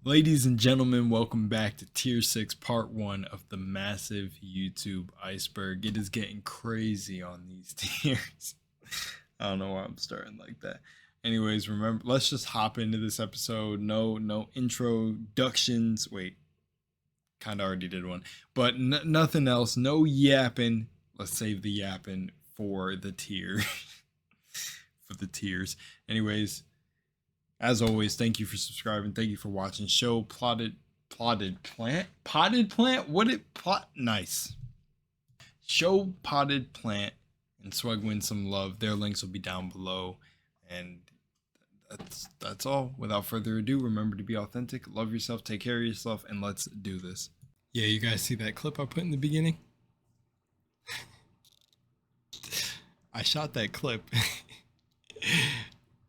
Ladies and gentlemen, welcome back to Tier 6 Part 1 of the massive YouTube iceberg. It is getting crazy on these tiers. I don't know why I'm starting like that. Anyways, remember, let's just hop into this episode. No introductions. Wait, kind of already did one. But nothing else. No yapping. Let's save the yapping for the tier. For the tiers. Anyways, as always, thank you for subscribing. Thank you for watching. Show potted plant. Nice. Show potted plant and Swagwin some love. Their links will be down below. And that's all. Without further ado, remember to be authentic, love yourself, take care of yourself, and let's do this. Yeah, you guys see that clip I put in the beginning? I shot that clip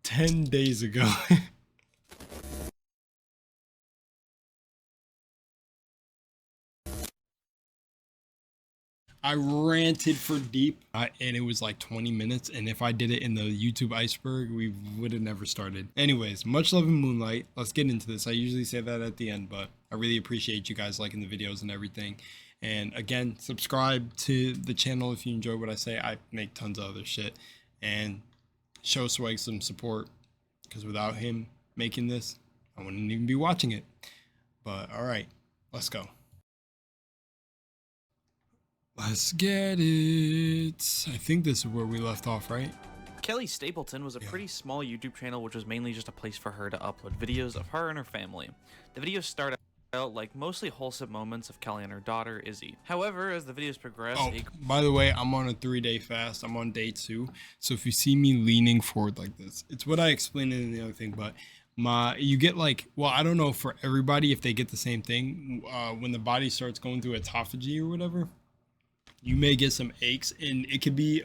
10 days ago. I ranted for deep and it was like 20 minutes, and if I did it in the YouTube iceberg, we would have never started. Anyways, much love in Moonlight. Let's get into this. I usually say that at the end, but I really appreciate you guys liking the videos and everything. And again, subscribe to the channel if you enjoy what I say. I make tons of other shit, and show Swag some support, because without him making this, I wouldn't even be watching it. But all right, let's go. Let's get it. I think this is where we left off, right? Kelly Stapleton was a pretty small YouTube channel, which was mainly just a place for her to upload videos of her and her family. The videos started out like mostly wholesome moments of Kelly and her daughter, Izzy. However, as the videos progressed... by the way, I'm on a 3-day fast. I'm on day 2. So if you see me leaning forward like this, it's what I explained in the other thing, but you get like, well, I don't know for everybody if they get the same thing. When the body starts going through autophagy or whatever, you may get some aches, and it could be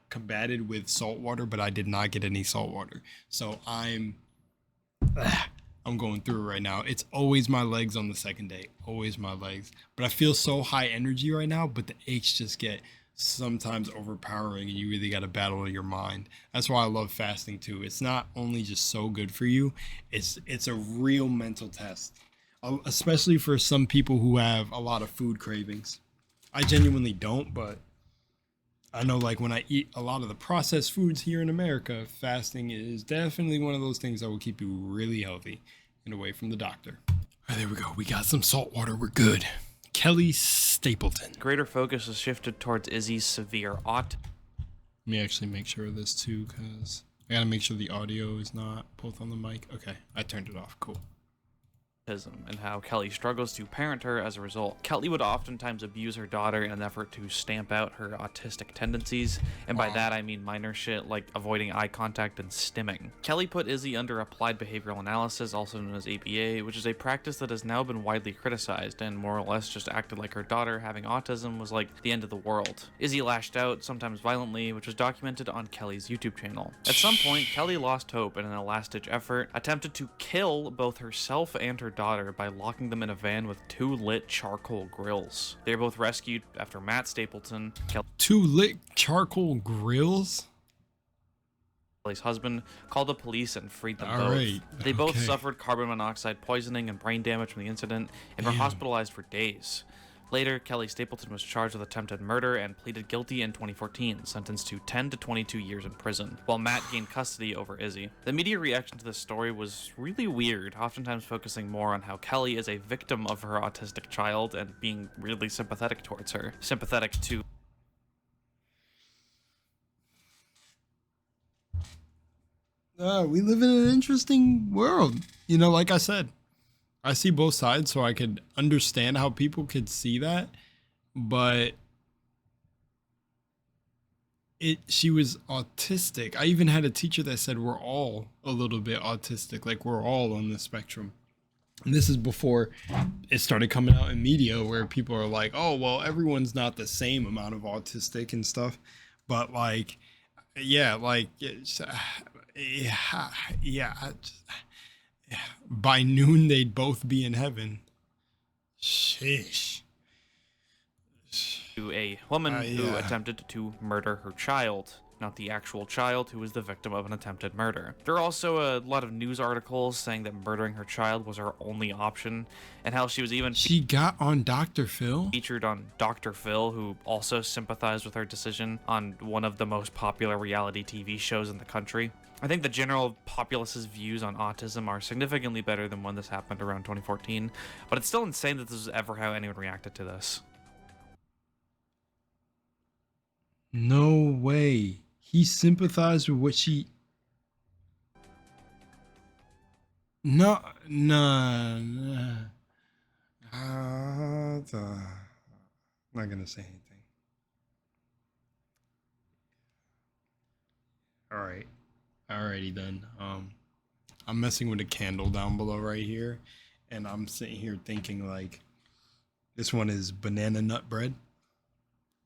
combated with salt water, but I did not get any salt water. So I'm going through it right now. It's always my legs on the second day, always my legs. But I feel so high energy right now, but the aches just get sometimes overpowering, and you really got to battle your mind. That's why I love fasting too. It's not only just so good for you, it's a real mental test, especially for some people who have a lot of food cravings. I genuinely don't, but I know like when I eat a lot of the processed foods here in America, fasting is definitely one of those things that will keep you really healthy and away from the doctor. All right, there we go. We got some salt water. We're good. Kelly Stapleton. Greater focus was shifted towards Izzy's severe autism. Let me actually make sure of this too, because I gotta make sure the audio is not both on the mic. Okay, I turned it off. Cool. And how Kelly struggles to parent her as a result. Kelly would oftentimes abuse her daughter in an effort to stamp out her autistic tendencies, and by that I mean minor shit like avoiding eye contact and stimming. Kelly put Izzy under applied behavioral analysis, also known as ABA, which is a practice that has now been widely criticized, and more or less just acted like her daughter having autism was like the end of the world. Izzy lashed out, sometimes violently, which was documented on Kelly's YouTube channel. At some point, Kelly lost hope and in a last-ditch effort attempted to kill both herself and her daughter by locking them in a van with 2 lit charcoal grills. They were both rescued after Matt Stapleton, 2 lit charcoal grills? Kelly's husband, called the police and freed them both. Right. They both suffered carbon monoxide poisoning and brain damage from the incident and were hospitalized for days. Later, Kelly Stapleton was charged with attempted murder and pleaded guilty in 2014, sentenced to 10 to 22 years in prison, while Matt gained custody over Izzy. The media reaction to this story was really weird, oftentimes focusing more on how Kelly is a victim of her autistic child and being really sympathetic towards her. Sympathetic to... We live in an interesting world. You know, like I said, I see both sides, so I could understand how people could see that, but she was autistic. I even had a teacher that said we're all a little bit autistic, like we're all on the spectrum. And this is before it started coming out in media where people are like, oh, well, everyone's not the same amount of autistic and stuff. But like, yeah, like, by noon they'd both be in heaven. Sheesh. To a woman who attempted to murder her child. not the actual child who was the victim of an attempted murder. There are also a lot of news articles saying that murdering her child was her only option, and how she was even She got on Dr. Phil? featured on Dr. Phil, who also sympathized with her decision on one of the most popular reality TV shows in the country. I think the general populace's views on autism are significantly better than when this happened around 2014, but it's still insane that this is ever how anyone reacted to this. No way. He sympathized with what she... No, no, no. I'm not gonna say anything. All right. Alrighty then. I'm messing with a candle down below right here, and I'm sitting here thinking like, this one is banana nut bread.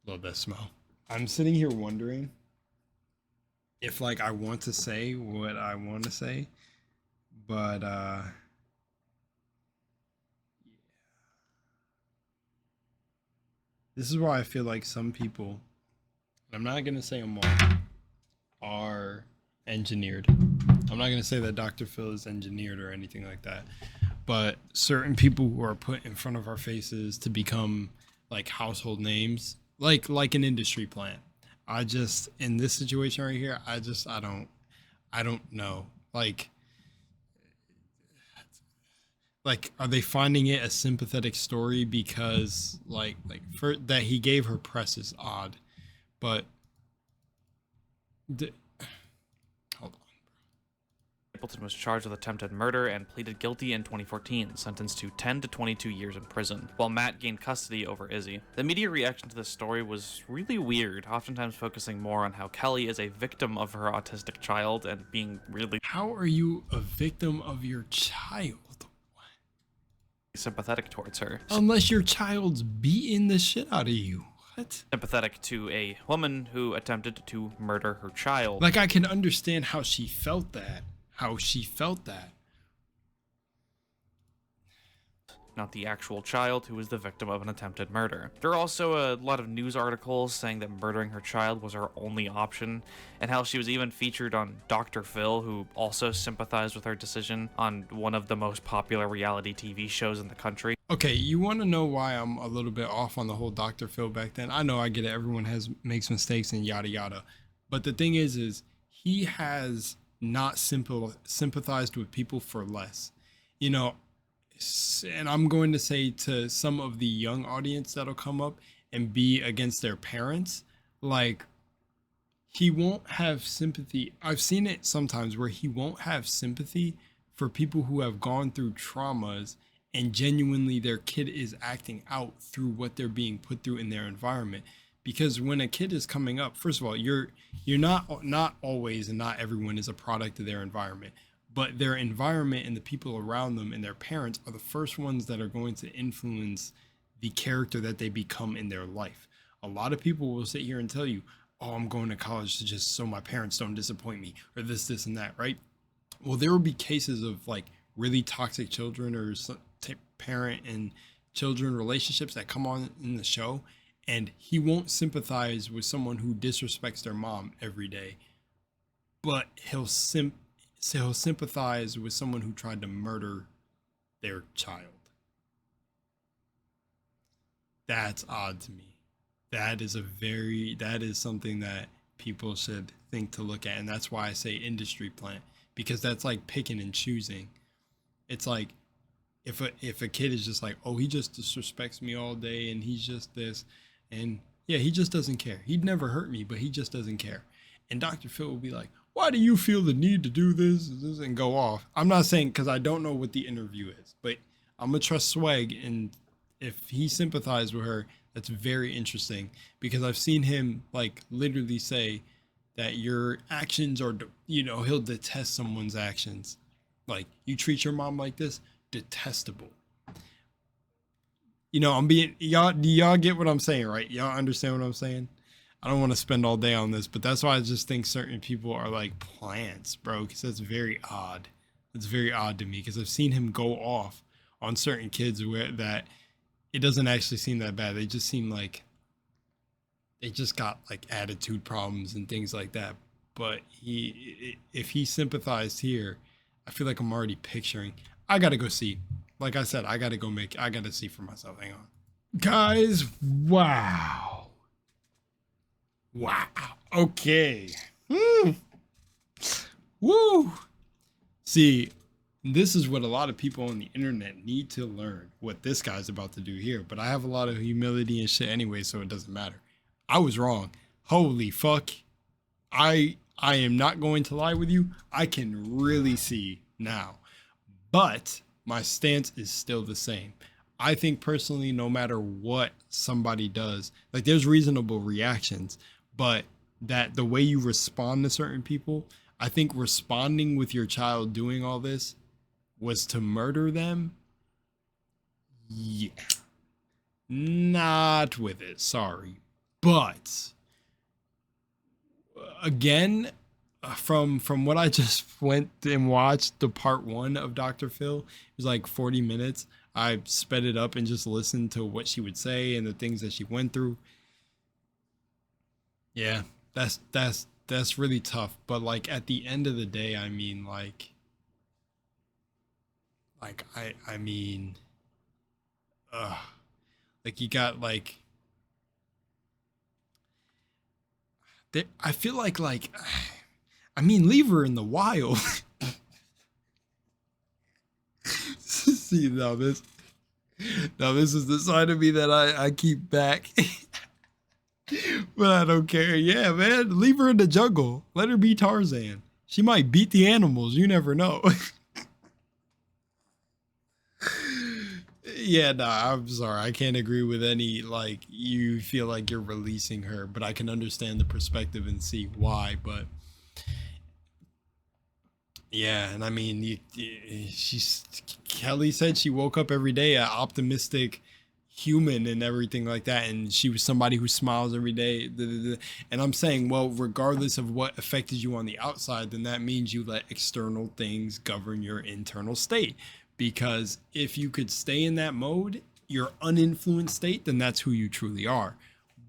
Love that smell. I'm sitting here wondering if like I want to say what I want to say, but this is why I feel like some people, I'm not gonna say them all, are engineered. I'm not gonna say that Dr. Phil is engineered or anything like that, but certain people who are put in front of our faces to become like household names, like an industry plant. I just, in this situation right here, I don't know. Like, are they finding it a sympathetic story because like for that he gave her press is odd, but hold on. Stapleton was charged with attempted murder and pleaded guilty in 2014, sentenced to 10 to 22 years in prison, while Matt gained custody over Izzy. The media reaction to this story was really weird, oftentimes focusing more on how Kelly is a victim of her autistic child and being really How are you a victim of your child? sympathetic towards her. Unless your child's beating the shit out of you. What? Sympathetic to a woman who attempted to murder her child. Like, I can understand how she felt that. Not the actual child who was the victim of an attempted murder. There are also a lot of news articles saying that murdering her child was her only option, and how she was even featured on Dr. Phil, who also sympathized with her decision on one of the most popular reality TV shows in the country. Okay, you want to know why I'm a little bit off on the whole Dr. Phil back then? I know, I get it. Everyone makes mistakes and yada yada. But the thing is he has not sympathized with people for less. You know, and I'm going to say to some of the young audience that'll come up and be against their parents, like, he won't have sympathy. I've seen it sometimes where he won't have sympathy for people who have gone through traumas and genuinely their kid is acting out through what they're being put through in their environment. Because when a kid is coming up, first of all, you're not always, and not everyone is a product of their environment, but their environment and the people around them and their parents are the first ones that are going to influence the character that they become in their life. A lot of people will sit here and tell you, oh, I'm going to college to just so my parents don't disappoint me, or this and that, right? Well, there will be cases of like really toxic children or parent and children relationships that come on in the show, and he won't sympathize with someone who disrespects their mom every day, but he'll sympathize with someone who tried to murder their child. That's odd to me. That is something that people should think to look at, and that's why I say industry plant, because that's like picking and choosing. It's like if a kid is just like, oh, he just disrespects me all day and he's just this, and yeah, he just doesn't care. He'd never hurt me, but he just doesn't care. And Dr. Phil will be like, why do you feel the need to do this and go off? I'm not saying, because I don't know what the interview is, but I'm gonna trust Swag, and if he sympathized with her, that's very interesting, because I've seen him like literally say that your actions are, he'll detest someone's actions. Like, you treat your mom like this, detestable. Do y'all get what I'm saying, right? Y'all understand what I'm saying? I don't want to spend all day on this, but that's why I just think certain people are like plants, bro, because that's very odd. It's very odd to me, because I've seen him go off on certain kids where that it doesn't actually seem that bad. They just seem like they just got like attitude problems and things like that. But if he sympathized here, I feel like I'm already picturing. I gotta go see. Like I said, I gotta see for myself. Hang on, guys. Wow. Wow. Okay. Woo. See, this is what a lot of people on the internet need to learn. What this guy's about to do here. But I have a lot of humility and shit anyway, so it doesn't matter. I was wrong. Holy fuck. I am not going to lie with you. I can really see now. But my stance is still the same. I think personally, no matter what somebody does, like there's reasonable reactions, but that the way you respond to certain people, I think responding with your child doing all this was to murder them. Yeah. Not with it. Sorry. But again, from what I just went and watched the part 1 of Dr. Phil, it was like 40 minutes. I sped it up and just listened to what she would say and the things that she went through. Yeah, that's really tough. But like at the end of the day, I mean like I mean like you got like I feel like I mean, leave her in the wild. See, now this is the side of me that I keep back. But I don't care. Yeah, man, leave her in the jungle. Let her be Tarzan. She might beat the animals. You never know. Yeah, nah, I'm sorry. I can't agree with any, like, you feel like you're releasing her, but I can understand the perspective and see why, but yeah, and I mean, Kelly said she woke up every day an optimistic human and everything like that, and she was somebody who smiles every day. And I'm saying, well, regardless of what affected you on the outside, then that means you let external things govern your internal state. Because if you could stay in that mode, your uninfluenced state, then that's who you truly are.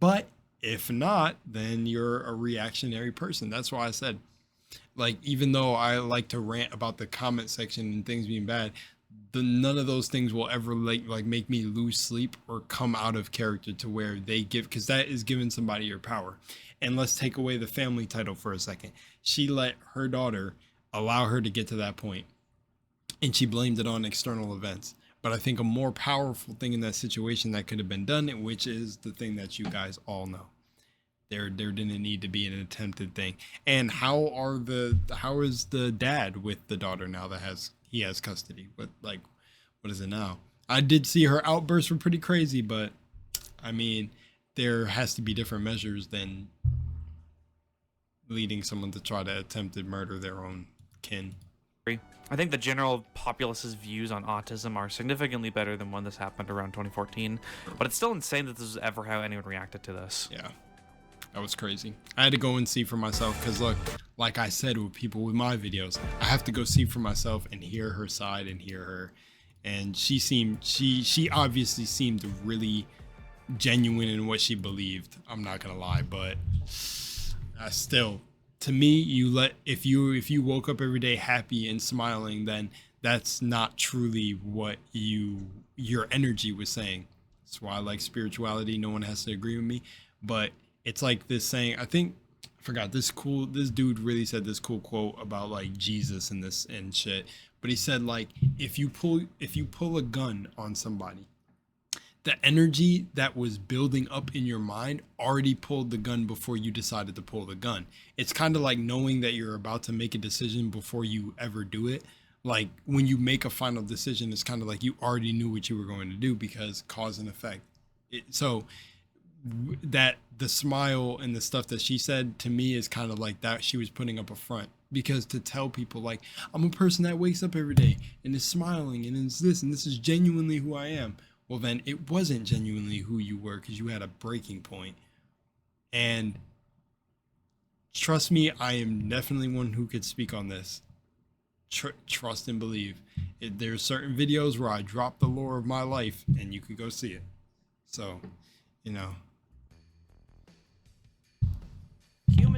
But if not, then you're a reactionary person. That's why I said, like, even though I like to rant about the comment section and things being bad, none of those things will ever like make me lose sleep or come out of character to where they give, because that is giving somebody your power. And let's take away the family title for a second. She let her daughter allow her to get to that point, and she blamed it on external events. But I think a more powerful thing in that situation that could have been done, which is the thing that you guys all know. There didn't need to be an attempted thing. And how is the dad with the daughter now that he has custody? What is it now? I did see her outbursts were pretty crazy, but I mean, there has to be different measures than leading someone to try to attempted murder their own kin. I think the general populace's views on autism are significantly better than when this happened around 2014, but it's still insane that this is ever how anyone reacted to this. Yeah. That was crazy. I had to go and see for myself because, look, like I said with people with my videos, I have to go see for myself and hear her side and hear her. And she obviously seemed really genuine in what she believed. I'm not gonna lie, but still, to me, if you woke up every day happy and smiling, then that's not truly what your energy was saying. That's why I like spirituality. No one has to agree with me, but it's like this saying, I forgot this dude really said this cool quote about like Jesus and this and shit. But he said, like, if you pull a gun on somebody, the energy that was building up in your mind already pulled the gun before you decided to pull the gun. It's kind of like knowing that you're about to make a decision before you ever do it. Like when you make a final decision, it's kind of like you already knew what you were going to do because cause and effect. So that the smile and the stuff that she said to me is kind of like that she was putting up a front, because to tell people like, I'm a person that wakes up every day and is smiling and is this and this is genuinely who I am. Well, then it wasn't genuinely who you were because you had a breaking point. And trust me, I am definitely one who could speak on this. Trust and believe. There's certain videos where I drop the lore of my life and you can go see it. So, you know.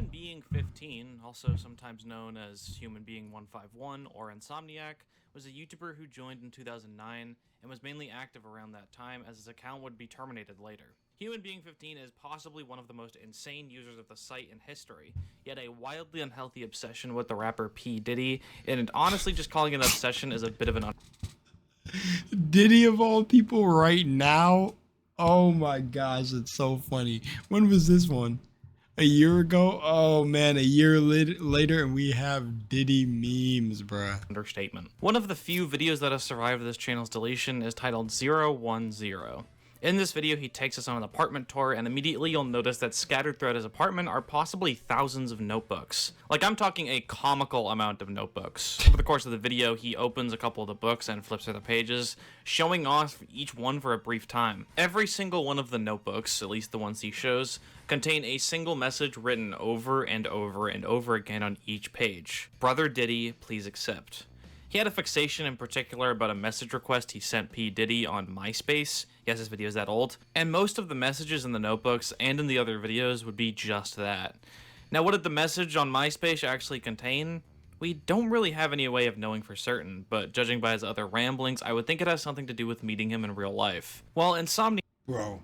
Human Being 15, also sometimes known as Human Being 151 or Insomniac, was a YouTuber who joined in 2009 and was mainly active around that time, as his account would be terminated later. Human Being 15 is possibly one of the most insane users of the site in history, yet a wildly unhealthy obsession with the rapper P. Diddy, and honestly just calling it an obsession is a bit of an Diddy of all people right now? Oh my gosh, it's so funny. When was this one? A year ago? Oh man, a year later and we have Diddy memes, bruh. understatement. One of the few videos that has survived this channel's deletion is titled 010. In this video, he takes us on an apartment tour, and immediately you'll notice that scattered throughout his apartment are possibly thousands of notebooks. Like, I'm talking a comical amount of notebooks. Over the course of the video, he opens a couple of the books and flips through the pages, showing off each one for a brief time. Every single one of the notebooks, at least the ones he shows, contain a single message written over and over and over again on each page. Brother Diddy, please accept. He had a fixation in particular about a message request he sent P. Diddy on MySpace. Yes, this video is that old. And most of the messages in the notebooks and in the other videos would be just that. Now, what did the message on MySpace actually contain? We don't really have any way of knowing for certain, but judging by his other ramblings, I would think it has something to do with meeting him in real life. While Insomniac... Bro,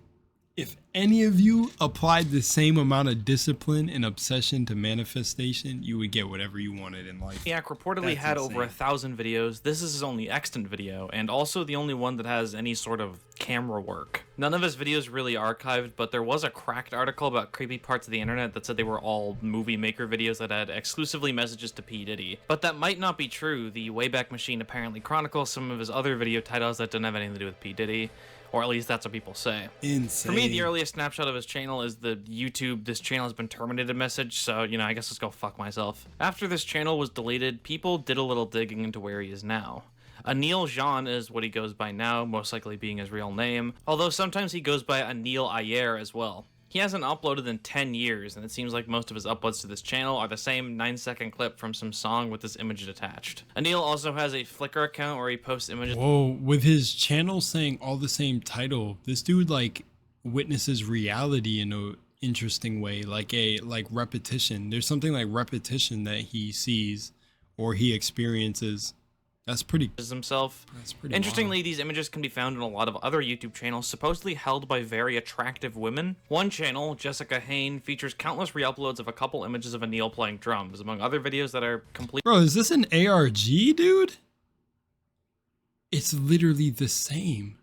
if any of you applied the same amount of discipline and obsession to manifestation, you would get whatever you wanted in life. Insomniac reportedly had over 1,000 videos. This is his only extant video, and also the only one that has any sort of camera work. None of his videos really archived, but there was a cracked article about creepy parts of the internet that said they were all movie maker videos that had exclusively messages to P. Diddy. But that might not be true. The Wayback Machine apparently chronicles some of his other video titles that didn't have anything to do with P. Diddy. Or at least that's what people say. Insane. For me, the earliest snapshot of his channel is the YouTube, this channel has been terminated message, so, you know, I guess let's go fuck myself. After this channel was deleted, people did a little digging into where he is now. Anil Jean is what he goes by now, most likely being his real name, although sometimes he goes by Anil Ayer as well. He hasn't uploaded in 10 years, and it seems like most of his uploads to this channel are the same 9-second clip from some song with this image attached. Anil also has a Flickr account where he posts images. Whoa, with his channel saying all the same title, this dude like witnesses reality in a interesting way, like repetition. There's something like repetition that he sees or he experiences. That's pretty himself. That's pretty Interestingly, wild. these images can be found in a lot of other YouTube channels supposedly held by very attractive women. One channel, Jessica Hain, features countless re-uploads of a couple images of Anil playing drums, among other videos that are complete. Bro, is this an ARG, dude? It's literally the same.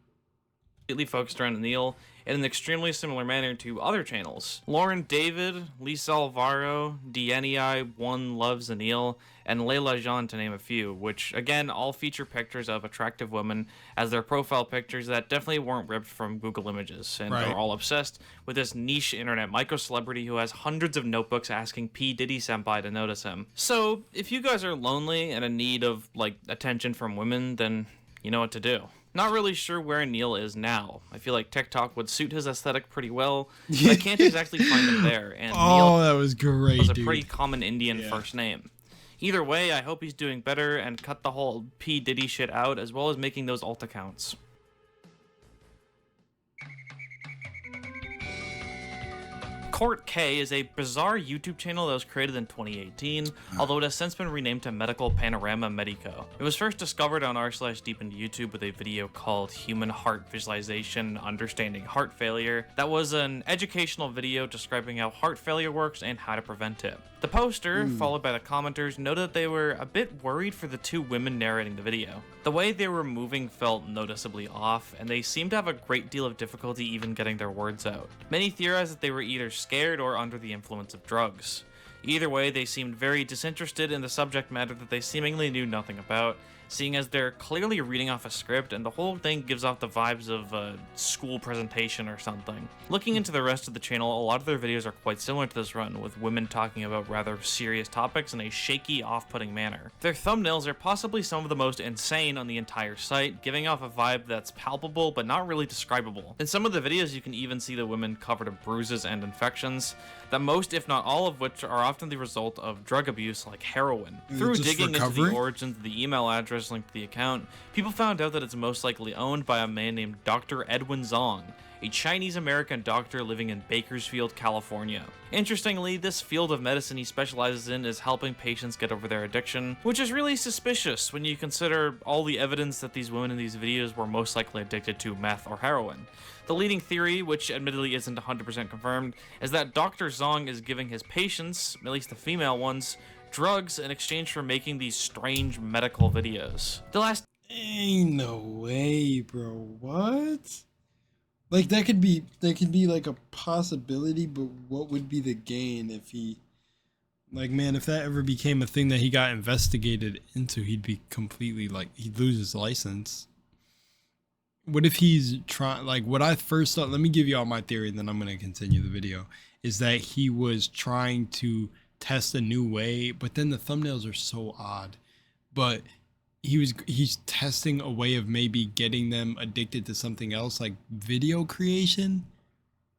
Completely focused around Anil in an extremely similar manner to other channels. Lauren David, Lisa Alvaro, DNEI, One Loves Anil, and Layla Jean, to name a few, which again all feature pictures of attractive women as their profile pictures that definitely weren't ripped from Google Images, and Right. are all obsessed with this niche internet micro-celebrity who has hundreds of notebooks asking P. Diddy Senpai to notice him. So if you guys are lonely and in need of like attention from women, then you know what to do. Not really sure where Neil is now. I feel like TikTok would suit his aesthetic pretty well, but I can't exactly find him there, and Oh, Neil that was great, was a dude. pretty common Indian Yeah. first name. Either way, I hope he's doing better and cut the whole P. Diddy shit out, as well as making those alt accounts. Court K is a bizarre YouTube channel that was created in 2018, although it has since been renamed to Medical Panorama Medico. It was first discovered on r/deep into YouTube with a video called Human Heart Visualization Understanding Heart Failure that was an educational video describing how heart failure works and how to prevent it. The poster, followed by the commenters, noted that they were a bit worried for the two women narrating the video. The way they were moving felt noticeably off, and they seemed to have a great deal of difficulty even getting their words out. Many theorized that they were either scared or under the influence of drugs. Either way, they seemed very disinterested in the subject matter that they seemingly knew nothing about, seeing as they're clearly reading off a script, and the whole thing gives off the vibes of a school presentation or something. Looking into the rest of the channel, a lot of their videos are quite similar to this run, with women talking about rather serious topics in a shaky, off-putting manner. Their thumbnails are possibly some of the most insane on the entire site, giving off a vibe that's palpable but not really describable. In some of the videos, you can even see the women covered in bruises and infections, that most, if not all of which, are often the result of drug abuse like heroin. Through Just digging into the recovering? origins of the email address source linked to the account, people found out that it's most likely owned by a man named Dr. Edwin Zong, a Chinese-American doctor living in Bakersfield, California. Interestingly, this field of medicine he specializes in is helping patients get over their addiction, which is really suspicious when you consider all the evidence that these women in these videos were most likely addicted to meth or heroin. The leading theory, which admittedly isn't 100% confirmed, is that Dr. Zong is giving his patients, at least the female ones, drugs in exchange for making these strange medical videos. The last— Ain't no way, bro. What? Like, that could be like a possibility, but what would be the gain if he, like, man, if that ever became a thing that he got investigated into, he'd be completely, like, he'd lose his license. What if he's trying, like, what I first thought, let me give you all my theory and then I'm going to continue the video, is that he was trying to test a new way, but then the thumbnails are so odd, but he's testing a way of maybe getting them addicted to something else, like video creation,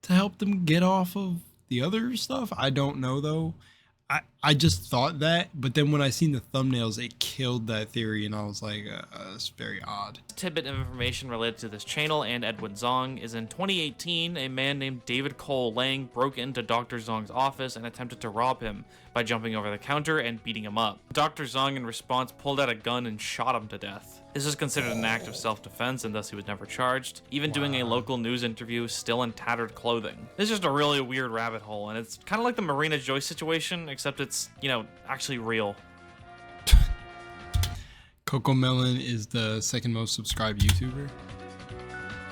to help them get off of the other stuff. I don't know though. I just thought that, but then when I seen the thumbnails, it killed that theory, and I was like, it's very odd. Tidbit of information related to this channel and Edwin Zong is in 2018, a man named David Cole Lang broke into Dr. Zong's office and attempted to rob him by jumping over the counter and beating him up. Dr. Zong, in response, pulled out a gun and shot him to death. This is considered an act of self-defense, and thus he was never charged, even doing a local news interview still in tattered clothing. This is just a really weird rabbit hole, and it's kind of like the Marina Joyce situation, except it's, you know, actually real. Cocomelon is the second most subscribed YouTuber.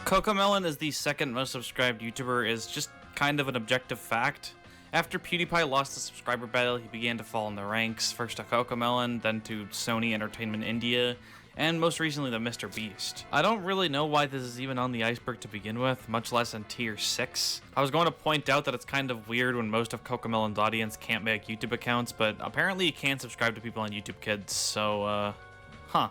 Cocomelon is the second most subscribed YouTuber is just kind of an objective fact. After PewDiePie lost the subscriber battle, he began to fall in the ranks, first to Cocomelon, then to Sony Entertainment India, and most recently to Mr. Beast. I don't really know why this is even on the Iceberg to begin with, much less in tier 6. I was going to point out that it's kind of weird when most of Cocomelon's audience can't make YouTube accounts, but apparently you can subscribe to people on YouTube Kids, so, huh.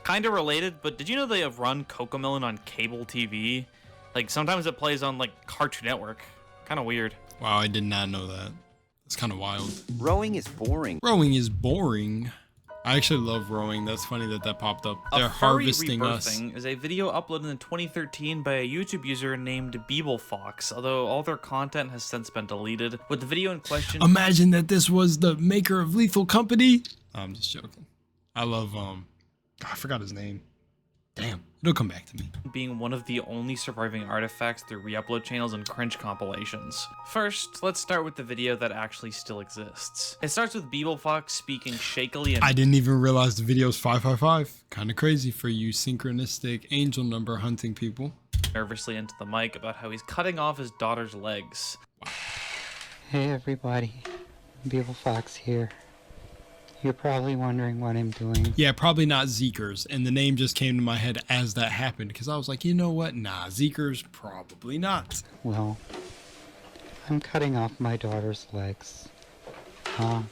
Kinda related, but did you know they have run Cocomelon on cable TV? Like, sometimes it plays on, like, Cartoon Network. Kinda weird. Wow, I did not know that. It's kind of wild. Rowing is boring. Rowing is boring. I actually love rowing. That's funny that that popped up. They're harvesting us. Is a video uploaded in 2013 by a YouTube user named Bble Fox, although all their content has since been deleted. With the video in question— Imagine that this was the maker of Lethal Company. I'm just joking. I love, I forgot his name. Damn, it'll come back to me. Being one of the only surviving artifacts through re-upload channels and cringe compilations. First, let's start with the video that actually still exists. It starts with Bble Fox speaking shakily and— I didn't even realize the video's 555. Kind of crazy for you synchronistic angel number hunting people. Nervously into the mic about how he's cutting off his daughter's legs. Hey everybody, Bble Fox here. You're probably wondering what I'm doing. Yeah, probably not Zeekers. And the name just came to my head as that happened, because I was like, you know what? Nah, Zeekers, probably not. Well, I'm cutting off my daughter's legs. The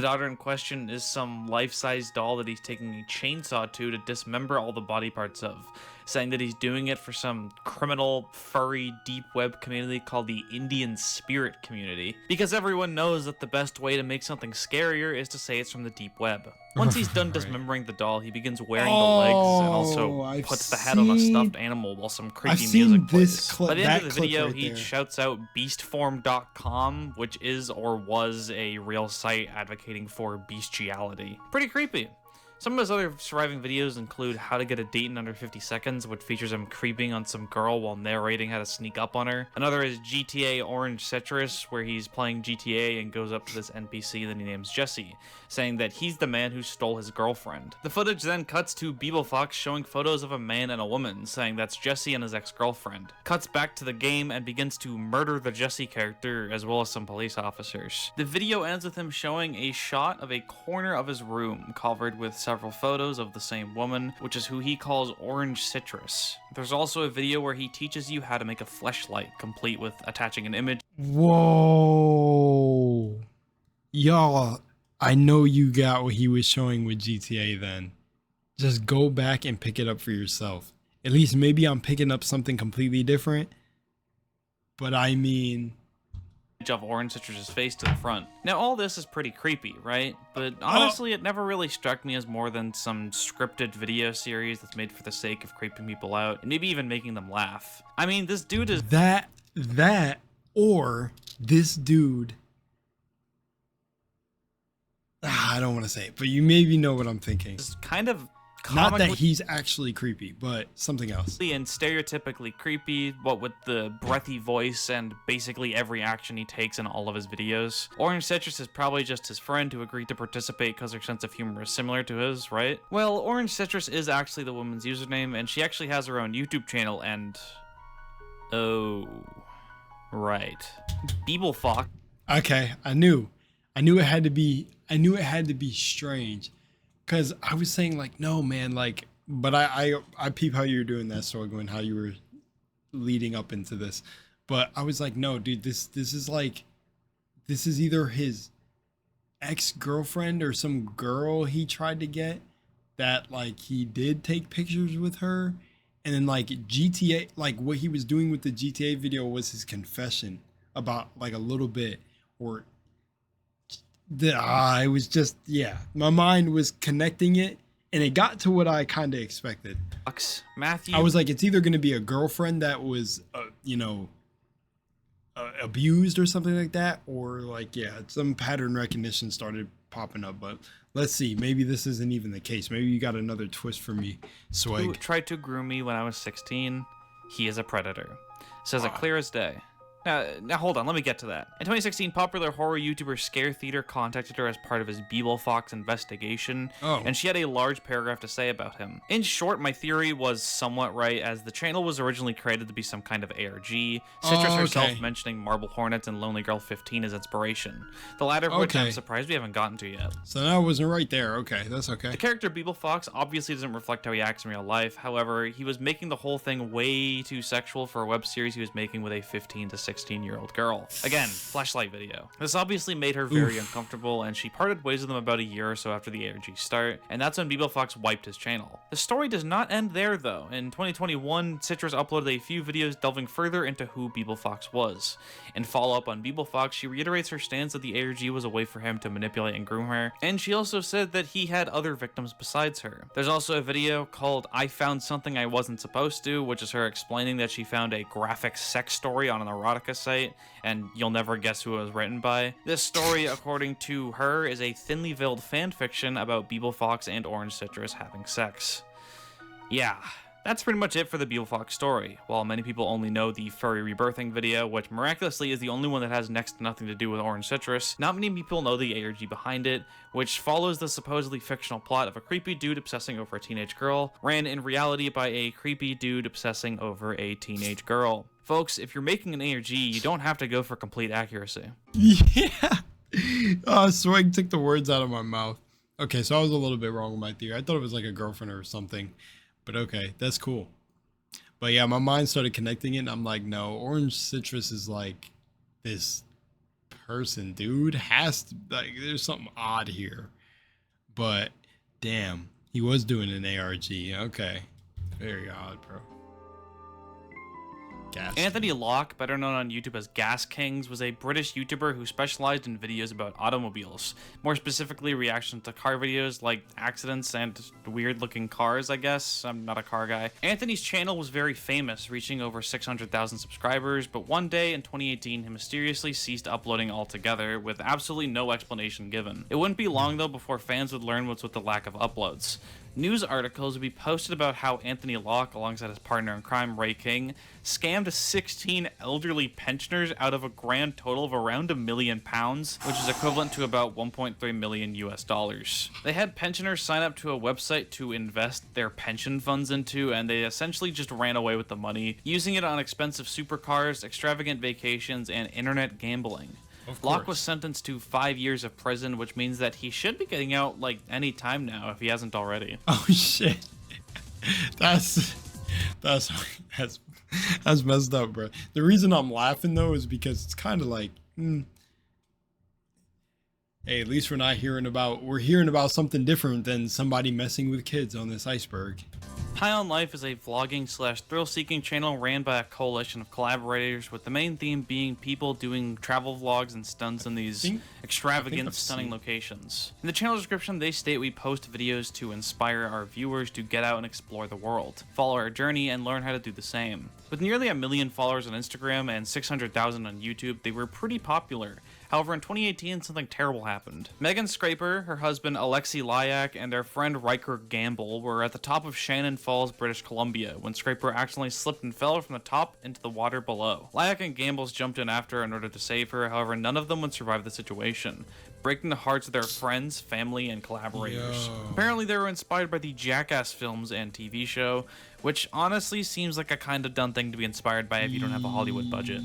daughter in question is some life-size doll that he's taking a chainsaw to dismember all the body parts of, saying that he's doing it for some criminal, furry, deep web community called the Indian Spirit Community. Because everyone knows that the best way to make something scarier is to say it's from the deep web. Once he's done dismembering the doll, he begins wearing the legs and also puts the head on a stuffed animal while some creepy music plays. By the end of the video, he shouts out beastform.com, which is or was a real site advocating for bestiality. Pretty creepy. Some of his other surviving videos include How to Get a Date in Under 50 Seconds, which features him creeping on some girl while narrating how to sneak up on her. Another is GTA Orange Citrus, where he's playing GTA and goes up to this NPC that he names Jesse, saying that he's the man who stole his girlfriend. The footage then cuts to Bble Fox showing photos of a man and a woman, saying that's Jesse and his ex-girlfriend. Cuts back to the game and begins to murder the Jesse character, as well as some police officers. The video ends with him showing a shot of a corner of his room, covered with several photos of the same woman, which is who he calls Orange Citrus. There's also a video where he teaches you how to make a fleshlight, complete with attaching an image. Whoa. Y'all, I know you got what he was showing with GTA then. Just go back and pick it up for yourself. At least maybe I'm picking up something completely different. But I mean, of Orange Citrus's face to the front. Now all this is pretty creepy, right? But honestly, it never really struck me as more than some scripted video series that's made for the sake of creeping people out and maybe even making them laugh. I mean, this dude is that or this dude. I don't want to say it, but you maybe know what I'm thinking. kind of Not that he's actually creepy, but something else. and stereotypically creepy, what with the breathy voice and basically every action he takes in all of his videos. Orange Citrus is probably just his friend who agreed to participate because their sense of humor is similar to his, right? Well, Orange Citrus is actually the woman's username, and she actually has her own YouTube channel, and... oh... right. Bble Fox. Okay, I knew it had to be strange. Cause I was saying like, no man, like, but I peep how you're doing that struggle and how you were leading up into this. But I was like, no, dude, this is like, this is either his ex-girlfriend or some girl he tried to get that like he did take pictures with her. And then like GTA, like what he was doing with the GTA video was his confession about like a little bit, or it was just, yeah, my mind was connecting it and it got to what I kind of expected. Matthew. I was like, it's either going to be a girlfriend that was, abused or something like that, or like, yeah, some pattern recognition started popping up. But let's see, maybe this isn't even the case. Maybe you got another twist for me, Swag. Who tried to groom me when I was 16. He is a predator. Says it clear as day. Now hold on, let me get to that. In 2016, popular horror YouTuber Scare Theater contacted her as part of his Bble Fox investigation, and she had a large paragraph to say about him. In short, my theory was somewhat right, as the channel was originally created to be some kind of ARG, Citrus herself mentioning Marble Hornets and Lonely Girl 15 as inspiration, the latter of which I'm surprised we haven't gotten to yet. So that wasn't right there. Okay, that's okay. The character Bble Fox obviously doesn't reflect how he acts in real life. However, he was making the whole thing way too sexual for a web series he was making with a 15 to 16-year-old girl. Again, flashlight video. This obviously made her very uncomfortable, and she parted ways with him about a year or so after the ARG start, and that's when Bble Fox wiped his channel. The story does not end there though. In 2021, Citrus uploaded a few videos delving further into who Bble Fox was. In follow-up on Bble Fox, she reiterates her stance that the ARG was a way for him to manipulate and groom her, and she also said that he had other victims besides her. There's also a video called I Found Something I Wasn't Supposed to, which is her explaining that she found a graphic sex story on an erotica site, and you'll never guess who it was written by. This story, according to her, is a thinly veiled fanfiction about Bble Fox and Orange Citrus having sex. Yeah, that's pretty much it for the Bble Fox story. While many people only know the furry rebirthing video, which miraculously is the only one that has next to nothing to do with Orange Citrus, not many people know the ARG behind it, which follows the supposedly fictional plot of a creepy dude obsessing over a teenage girl, ran in reality by a creepy dude obsessing over a teenage girl. Folks, if you're making an ARG, you don't have to go for complete accuracy. Yeah. Swag took the words out of my mouth. Okay, so I was a little bit wrong with my theory. I thought it was like a girlfriend or something. But okay, that's cool. But yeah, my mind started connecting it, and I'm like, no, Orange Citrus is like this person, dude. Has to, like, there's something odd here. But damn, he was doing an ARG. Okay, very odd, bro. Anthony Locke, better known on YouTube as Gaskings, was a British YouTuber who specialized in videos about automobiles. More specifically, reactions to car videos like accidents and weird-looking cars, I guess. I'm not a car guy. Anthony's channel was very famous, reaching over 600,000 subscribers, but one day in 2018, he mysteriously ceased uploading altogether, with absolutely no explanation given. It wouldn't be long, though, before fans would learn what's with the lack of uploads. News articles would be posted about how Anthony Locke, alongside his partner in crime, Ray King, scammed 16 elderly pensioners out of a grand total of around £1 million, which is equivalent to about 1.3 million US dollars. They had pensioners sign up to a website to invest their pension funds into, and they essentially just ran away with the money, using it on expensive supercars, extravagant vacations, and internet gambling. Locke was sentenced to 5 years of prison, which means that he should be getting out like any time now if he hasn't already. Oh shit, that's messed up, bro. The reason I'm laughing though is because it's kind of like, hey, at least we're hearing about something different than somebody messing with kids on this iceberg. High on Life is a vlogging slash thrill-seeking channel ran by a coalition of collaborators, with the main theme being people doing travel vlogs and stunts in these extravagant, stunning locations. In the channel description, they state we post videos to inspire our viewers to get out and explore the world, follow our journey, and learn how to do the same. With nearly 1 million followers on Instagram and 600,000 on YouTube, they were pretty popular. However, in 2018, something terrible happened. Megan Scraper, her husband Alexi Lyak, and their friend Riker Gamble were at the top of Shannon Falls, British Columbia, when Scraper accidentally slipped and fell from the top into the water below. Lyak and Gambles jumped in after her in order to save her, however, none of them would survive the situation, breaking the hearts of their friends, family, and collaborators. Apparently, they were inspired by the Jackass films and TV show, which honestly seems like a kind of done thing to be inspired by if you don't have a Hollywood budget.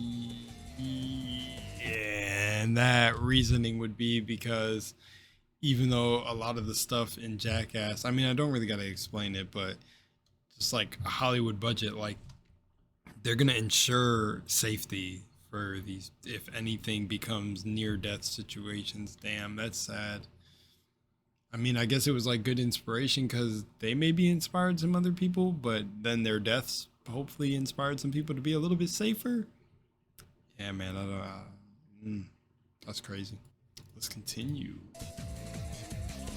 And that reasoning would be because even though a lot of the stuff in Jackass, I mean, I don't really got to explain it, but just like a Hollywood budget, like they're going to ensure safety for these, if anything becomes near death situations. Damn, that's sad. I mean, I guess it was like good inspiration because they maybe inspired some other people, but then their deaths hopefully inspired some people to be a little bit safer. Yeah, man, I don't that's crazy. Let's continue.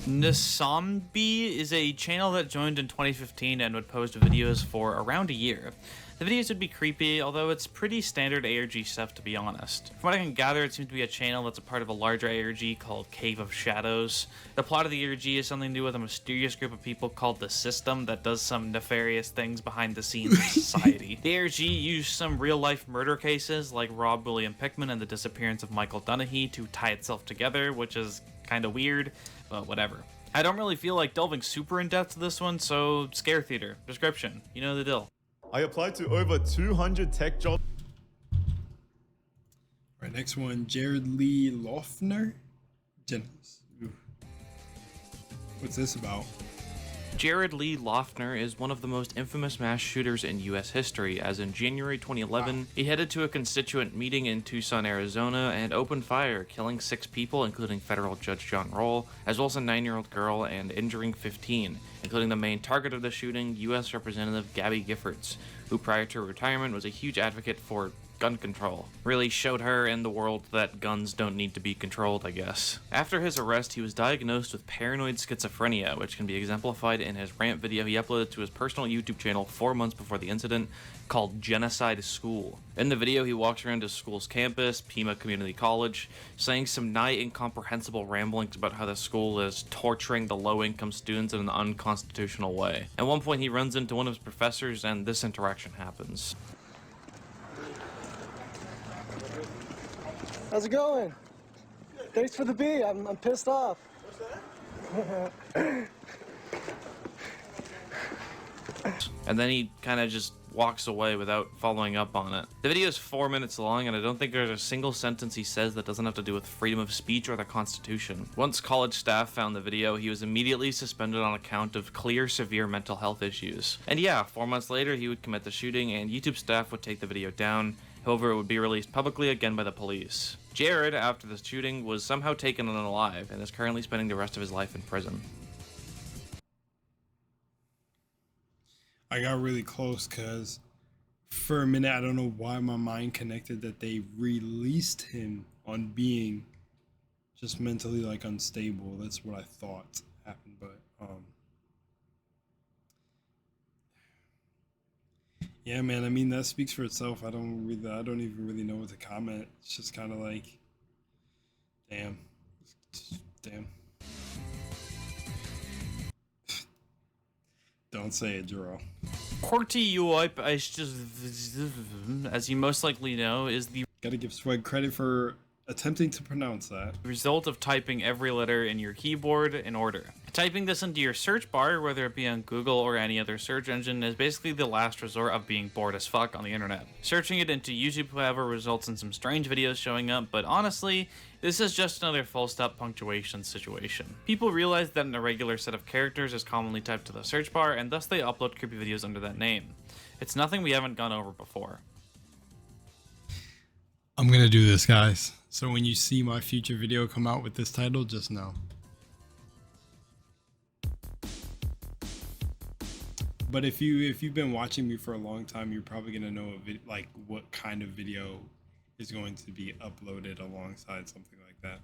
Nasambi is a channel that joined in 2015 and would post videos for around a year. The videos would be creepy, although it's pretty standard ARG stuff, to be honest. From what I can gather, it seems to be a channel that's a part of a larger ARG called Cave of Shadows. The plot of the ARG is something to do with a mysterious group of people called the System that does some nefarious things behind the scenes of society. The ARG used some real-life murder cases like Rob William Pickman and the disappearance of Michael Dunahee to tie itself together, which is kind of weird, but whatever. I don't really feel like delving super in depth to this one, so Scare Theater. Description. You know the deal. I applied to over 200 tech jobs. Alright, next one, Lee Loughner. What's this about? Lee Loughner is one of the most infamous mass shooters in US history, as in January 2011, he headed to a constituent meeting in Tucson, Arizona, and opened fire, killing 6 people, including federal judge John Roll, as well as a 9-year-old girl, and injuring 15, including the main target of the shooting, US Representative Gabby Giffords, who prior to retirement was a huge advocate for gun control. Really showed her and the world that guns don't need to be controlled, I guess. After his arrest, he was diagnosed with paranoid schizophrenia, which can be exemplified in his rant video he uploaded to his personal YouTube channel 4 months before the incident, called Genocide School. In the video, he walks around his school's campus, Pima Community College, saying some nigh incomprehensible ramblings about how the school is torturing the low-income students in an unconstitutional way. At one point, he runs into one of his professors, and this interaction happens. How's it going? Thanks for the beat. I'm pissed off. And then he kind of just walks away without following up on it. The video is 4 minutes long, and I don't think there's a single sentence he says that doesn't have to do with freedom of speech or the Constitution. Once college staff found the video, he was immediately suspended on account of clear, severe mental health issues. And yeah, 4 months later, he would commit the shooting, and YouTube staff would take the video down. However, it would be released publicly again by the police. Jared, after the shooting, was somehow taken unalive and is currently spending the rest of his life in prison. I got really close because for a minute, I don't know why my mind connected that they released him on being just mentally like unstable. That's what I thought happened, but yeah, man. I mean, that speaks for itself. I don't even really know what to comment. It's just kind of like, damn. Don't say it, Jero. Korti Uip, as you most likely know, is the Gotta give Swag credit for attempting to pronounce that. result of typing every letter in your keyboard in order. Typing this into your search bar, whether it be on Google or any other search engine, is basically the last resort of being bored as fuck on the internet. Searching it into YouTube, however, results in some strange videos showing up, but honestly, this is just another full stop punctuation situation. People realize that an irregular set of characters is commonly typed to the search bar, and thus they upload creepy videos under that name. It's nothing we haven't gone over before. I'm gonna do this, guys. So when you see my future video come out with this title, just know. But if you've been watching me for a long time, you're probably gonna know like what kind of video is going to be uploaded alongside something like that.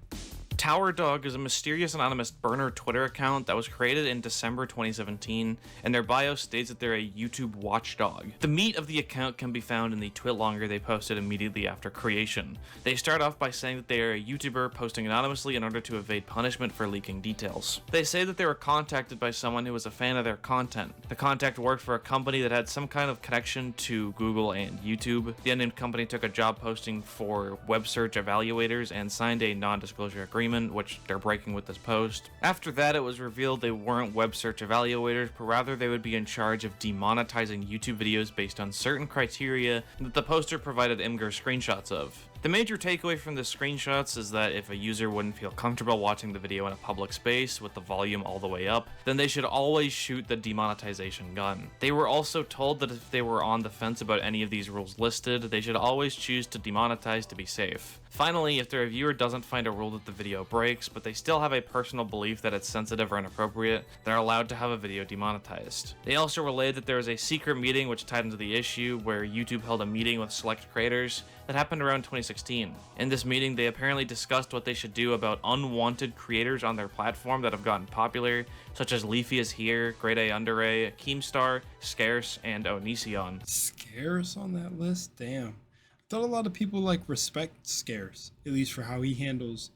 Tower Dog is a mysterious anonymous burner Twitter account that was created in December 2017, and their bio states that they're a YouTube watchdog. The meat of the account can be found in the twitlonger they posted immediately after creation. They start off by saying that they are a YouTuber posting anonymously in order to evade punishment for leaking details. They say that they were contacted by someone who was a fan of their content. The contact worked for a company that had some kind of connection to Google and YouTube. The unnamed company took a job posting for web search evaluators and signed a non-disclosure agreement, which they're breaking with this post. After that, it was revealed they weren't web search evaluators, but rather they would be in charge of demonetizing YouTube videos based on certain criteria that the poster provided Imgur screenshots of. The major takeaway from the screenshots is that if a user wouldn't feel comfortable watching the video in a public space with the volume all the way up, then they should always shoot the demonetization gun. They were also told that if they were on the fence about any of these rules listed, they should always choose to demonetize to be safe. Finally, if the reviewer doesn't find a rule that the video breaks, but they still have a personal belief that it's sensitive or inappropriate, they're allowed to have a video demonetized. They also relayed that there was a secret meeting which tied into the issue where YouTube held a meeting with select creators that happened around 2016. In this meeting, they apparently discussed what they should do about unwanted creators on their platform that have gotten popular, such as Leafy is Here, Grade A Underray, Keemstar, Scarce, and Onision. Scarce on that list? Damn. I thought a lot of people like respect Scarce, at least for how he handles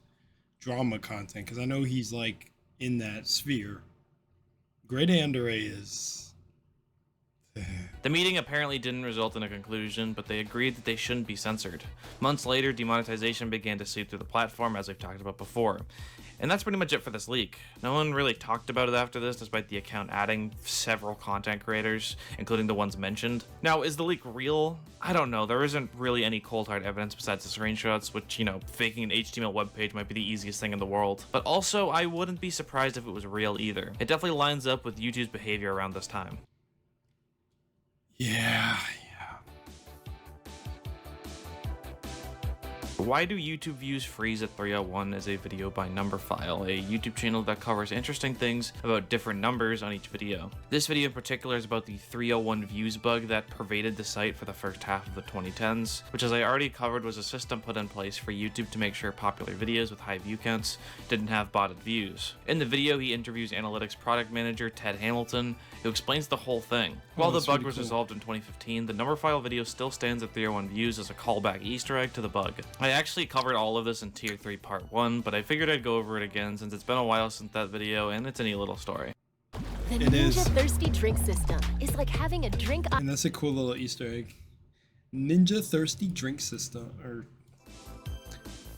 drama content, because I know he's like in that sphere. Grade A Underray is... The meeting apparently didn't result in a conclusion, but they agreed that they shouldn't be censored. Months later, demonetization began to seep through the platform, as we've talked about before. And that's pretty much it for this leak. No one really talked about it after this, despite the account adding several content creators, including the ones mentioned. Now, is the leak real? I don't know. There isn't really any cold hard evidence besides the screenshots, which, you know, faking an HTML web page might be the easiest thing in the world. But also, I wouldn't be surprised if it was real either. It definitely lines up with YouTube's behavior around this time. Yeah. Why do YouTube views freeze at 301 is a video by Numberphile, a YouTube channel that covers interesting things about different numbers on each video. This video in particular is about the 301 views bug that pervaded the site for the first half of the 2010s, which, as I already covered, was a system put in place for YouTube to make sure popular videos with high view counts didn't have botted views. In the video, he interviews analytics product manager Ted Hamilton, who explains the whole thing. While the bug was resolved in 2015, the Numberphile video still stands at 301 views as a callback Easter egg to the bug. I actually covered all of this in Tier 3 Part 1, but I figured I'd go over it again since it's been a while since that video and it's a neat little story. The It is. Ninja Thirsty drink system is like having a drink And that's a cool little Easter egg. Ninja Thirsty Drink System, or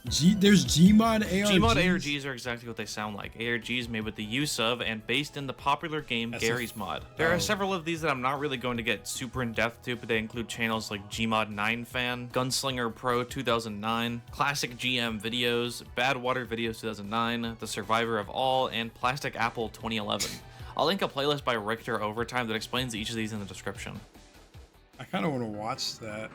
there's Gmod ARGs. Gmod ARGs are exactly what they sound like. ARGs made with the use of and based in the popular game Gary's Mod. There are several of these that I'm not really going to get super in depth to, but they include channels like Gmod 9fan, Gunslinger Pro 2009, Classic GM Videos, Bad Water Videos 2009, The Survivor of All, and Plastic Apple 2011. I'll link a playlist by Richter Overtime that explains each of these in the description. I kind of want to watch that.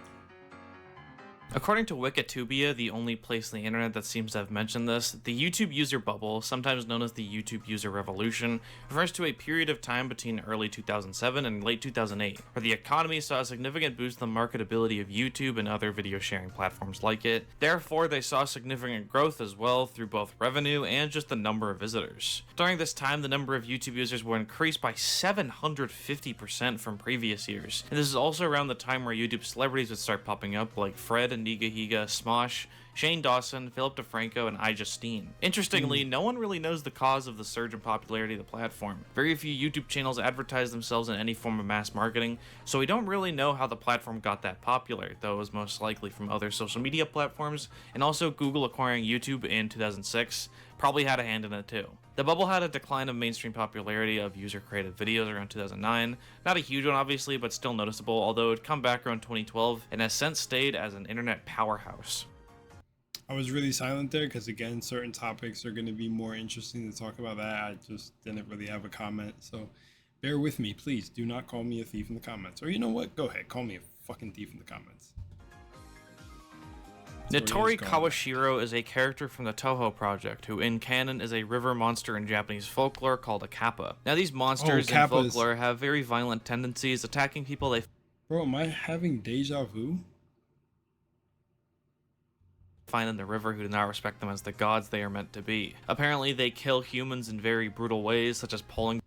According to Wikitubia, the only place on the internet that seems to have mentioned this, the YouTube user bubble, sometimes known as the YouTube user revolution, refers to a period of time between early 2007 and late 2008, where the economy saw a significant boost in the marketability of YouTube and other video sharing platforms like it. Therefore, they saw significant growth as well through both revenue and just the number of visitors. During this time, the number of YouTube users were increased by 750% from previous years. And this is also around the time where YouTube celebrities would start popping up, like Fred and Nigahiga, Smosh, Shane Dawson, Philip DeFranco, and iJustine. Interestingly, no one really knows the cause of the surge in popularity of the platform. Very few YouTube channels advertise themselves in any form of mass marketing, so we don't really know how the platform got that popular, though it was most likely from other social media platforms, and also Google acquiring YouTube in 2006 probably had a hand in it too. The bubble had a decline of mainstream popularity of user-created videos around 2009. Not a huge one, obviously, but still noticeable, although it would come back around 2012 and has since stayed as an internet powerhouse. I was really silent there because, again, certain topics are going to be more interesting to talk about that. I just didn't really have a comment, so bear with me. Please do not call me a thief in the comments. Or you know what? Go ahead. Call me a fucking thief in the comments. Notori is gone. Kawashiro is a character from the Toho project, who in canon is a river monster in Japanese folklore called a kappa. Now these monsters in kappas. folklore have very violent tendencies, attacking people they Bro, am I having deja vu? find in the river who do not respect them as the gods they are meant to be. Apparently they kill humans in very brutal ways, such as pulling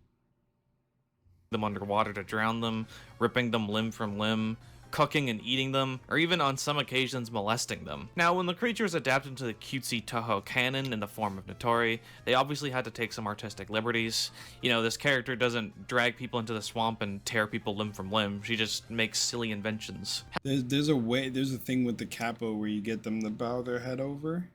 them underwater to drown them, ripping them limb from limb, cooking and eating them, or even on some occasions molesting them. Now, when the creatures adapted into the cutesy Toho canon in the form of Notori, they obviously had to take some artistic liberties. You know, this character doesn't drag people into the swamp and tear people limb from limb, she just makes silly inventions. There's a thing with the capo where you get them to bow their head over.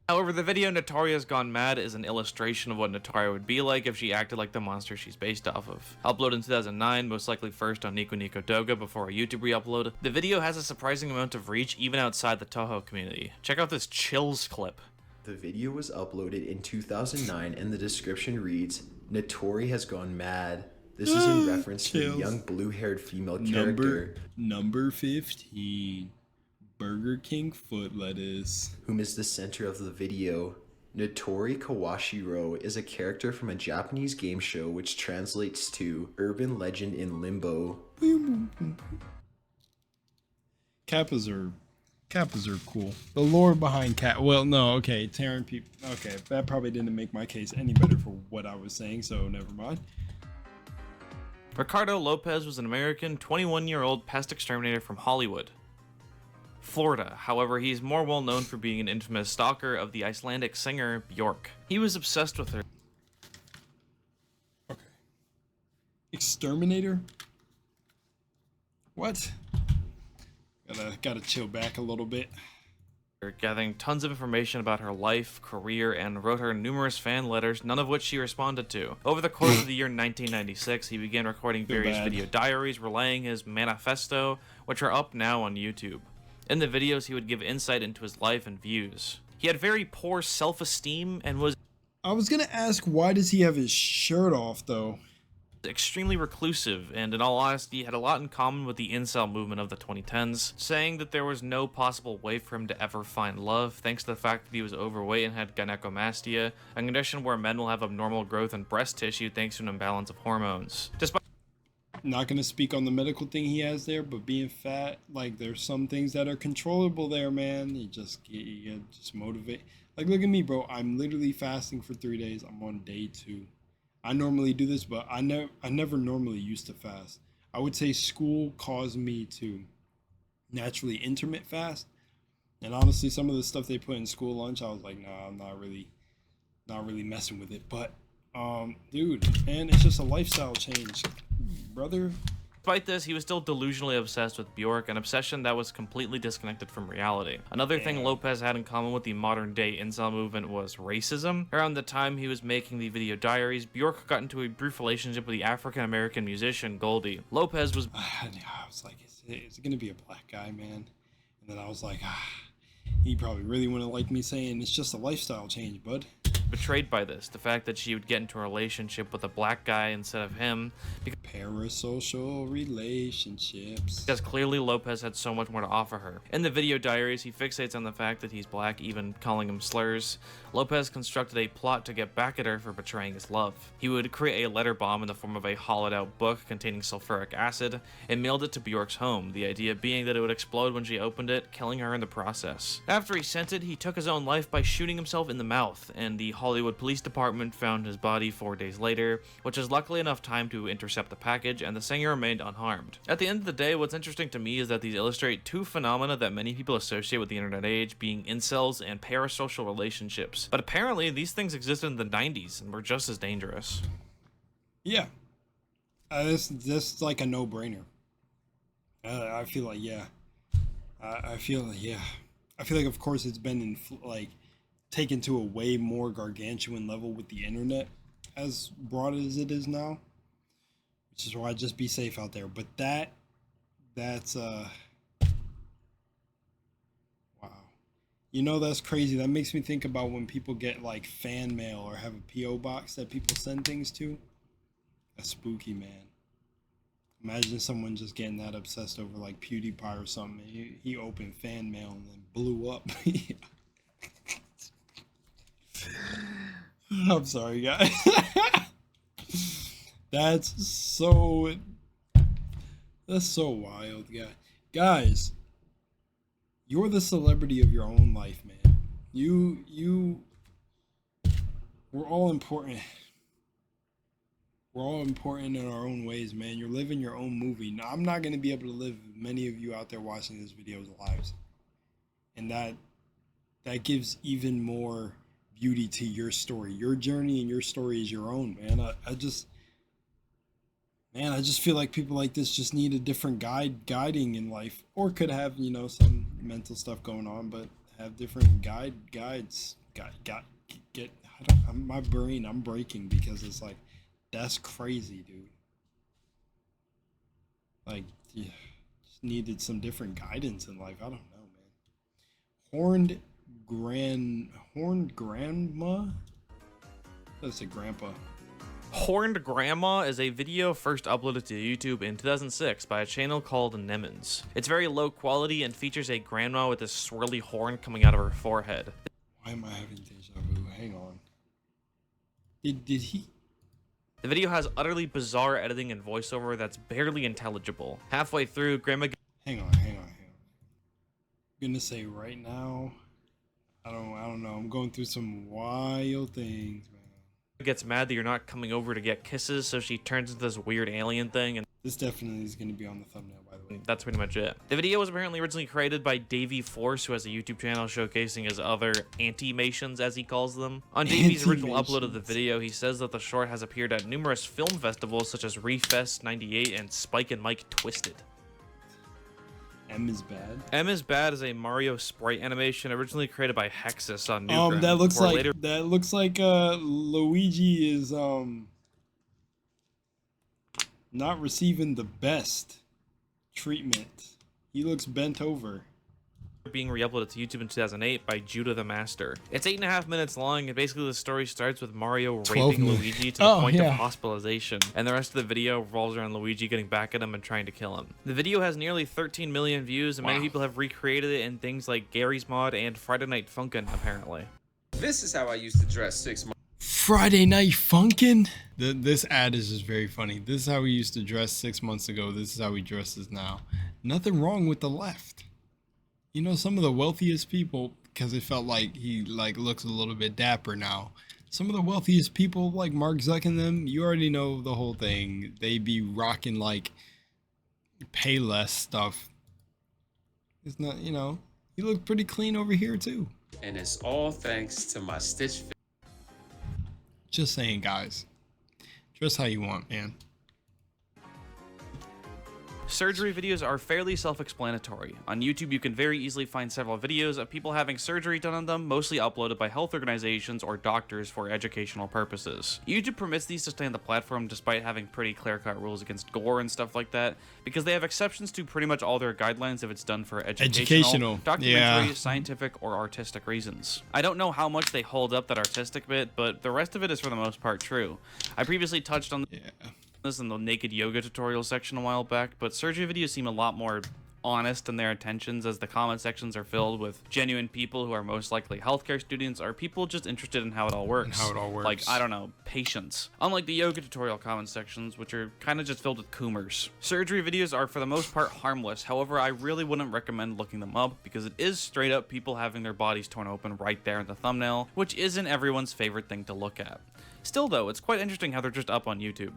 However, the video Notori Has Gone Mad is an illustration of what Notori would be like if she acted like the monster she's based off of. Uploaded in 2009, most likely first on Nico Nico Doga before a YouTube re-upload, the video has a surprising amount of reach even outside the Toho community. Check out this chills clip. The video was uploaded in 2009 and the description reads, Notori has gone mad. This is in reference to the young blue-haired female character. Number 15. Burger King foot lettuce. Whom is the center of the video. Notori Kawashiro is a character from a Japanese game show which translates to Urban Legend in Limbo. Kappas are cool. The lore behind well, no, okay, tearing people. Okay, that probably didn't make my case any better for what I was saying, so never mind. Ricardo Lopez was an American 21-year-old pest exterminator from Hollywood, Florida. However, he's more well known for being an infamous stalker of the Icelandic singer Bjork. He was obsessed with her. Okay. Exterminator? What? Gotta chill back a little bit. Gathering tons of information about her life, career, and wrote her numerous fan letters, none of which she responded to. Over the course of the year 1996, he began recording various video diaries relaying his manifesto, which are up now on YouTube. In the videos, he would give insight into his life and views. He had very poor self-esteem and was I was gonna ask, why does he have his shirt off, though? extremely reclusive, and in all honesty had a lot in common with the incel movement of the 2010s, saying that there was no possible way for him to ever find love thanks to the fact that he was overweight and had gynecomastia, a condition where men will have abnormal growth in breast tissue thanks to an imbalance of hormones. Despite Not gonna speak on the medical thing he has there, but being fat, like, there's some things that are controllable there, man. You just motivate. Like, look at me, bro. I'm literally fasting for 3 days. I'm on day 2. I normally do this, but I never normally used to fast. I would say school caused me to naturally intermittent fast. And honestly, some of the stuff they put in school lunch, I was like, nah, I'm not really messing with it. But dude, man, it's just a lifestyle change, brother. Despite this, he was still delusionally obsessed with Bjork, an obsession that was completely disconnected from reality. Another thing Lopez had in common with the modern-day incel movement was racism. Around the time he was making the video diaries, Bjork got into a brief relationship with the African-American musician Goldie. Lopez was I was like, is it gonna be a black guy, man? And then I was like, he probably really wouldn't like me saying it's just a lifestyle change, bud. betrayed by this, the fact that she would get into a relationship with a black guy instead of him, Parasocial relationships. because clearly Lopez had so much more to offer her. In the video diaries, he fixates on the fact that he's black, even calling him slurs. Lopez constructed a plot to get back at her for betraying his love. He would create a letter bomb in the form of a hollowed-out book containing sulfuric acid and mailed it to Bjork's home, the idea being that it would explode when she opened it, killing her in the process. After he sent it, he took his own life by shooting himself in the mouth, and the Hollywood Police Department found his body 4 days later, which is luckily enough time to intercept the package, and the singer remained unharmed. At the end of the day, what's interesting to me is that these illustrate two phenomena that many people associate with the internet age, being incels and parasocial relationships. But apparently, these things existed in the 90s and were just as dangerous. Yeah. That's like a no-brainer. I feel like, yeah. I feel like, of course, it's been taken to a way more gargantuan level with the internet, as broad as it is now, which is why just be safe out there. But that's wow, you know, that's crazy. That makes me think about when people get like fan mail or have a PO box that people send things to. That's spooky, man. Imagine someone just getting that obsessed over like PewDiePie or something. He opened fan mail and then blew up. I'm sorry, guys. That's so wild, guys. You're the celebrity of your own life, man. We're all important. We're all important in our own ways, man. You're living your own movie. Now, I'm not going to be able to live many of you out there watching this video's lives. And that gives even more beauty to your story. Your journey and your story is your own, man. I just feel like people like this just need a different guiding in life, or could have, you know, some mental stuff going on, but have different guides. My brain, I'm breaking because it's like, that's crazy, dude. Like, yeah, just needed some different guidance in life. I don't know, man. Horned grandma? That's a grandpa. Horned Grandma is a video first uploaded to YouTube in 2006 by a channel called Nemens. It's very low quality and features a grandma with a swirly horn coming out of her forehead. Why am I having deja vu? Hang on. Did he? The video has utterly bizarre editing and voiceover that's barely intelligible. Halfway through, Grandma Hang on. I'm gonna say right now, I don't know. I'm going through some wild things, man. gets mad that you're not coming over to get kisses, so she turns into this weird alien thing, and this definitely is gonna be on the thumbnail, by the way. that's pretty much it. The video was apparently originally created by Davey Force, who has a YouTube channel showcasing his other anti-mations, as he calls them. On Davey's original upload of the video, he says that the short has appeared at numerous film festivals such as Refest 98 and Spike and Mike Twisted. M is bad. M is Bad is a Mario sprite animation originally created by Hexus on Newgrounds. That looks like Luigi is not receiving the best treatment. He looks bent over. Being re-uploaded to YouTube in 2008 by Judah the Master. It's 8.5 minutes long, and basically the story starts with Mario raping Luigi to the point of hospitalization, and the rest of the video revolves around Luigi getting back at him and trying to kill him. The video has nearly 13 million views, and many people have recreated it in things like Gary's Mod and Friday Night Funkin', apparently. This is how I used to dress 6 months. Friday Night Funkin'? This ad is just very funny. This is how we used to dress 6 months ago. This is how we dresses now. Nothing wrong with the left. You know, some of the wealthiest people, because it felt like he looks a little bit dapper now. Some of the wealthiest people, like Mark Zuck and them, you already know the whole thing. They be rocking like pay less stuff. It's not, you know, you look pretty clean over here too. And it's all thanks to my Stitch Fit. Just saying, guys. Dress how you want, man. Surgery videos are fairly self-explanatory. On YouTube, you can very easily find several videos of people having surgery done on them, mostly uploaded by health organizations or doctors for educational purposes. YouTube permits these to stay on the platform despite having pretty clear-cut rules against gore and stuff like that, because they have exceptions to pretty much all their guidelines if it's done for educational documentary, scientific, or artistic reasons. I don't know how much they hold up that artistic bit, but the rest of it is for the most part true. I previously touched on this in the naked yoga tutorial section a while back, but surgery videos seem a lot more honest in their intentions, as the comment sections are filled with genuine people who are most likely healthcare students or people just interested in how it all works. Like, I don't know, patients. Unlike the yoga tutorial comment sections, which are kind of just filled with coomers. Surgery videos are for the most part harmless, however I really wouldn't recommend looking them up because it is straight up people having their bodies torn open right there in the thumbnail, which isn't everyone's favorite thing to look at. Still though, it's quite interesting how they're just up on YouTube.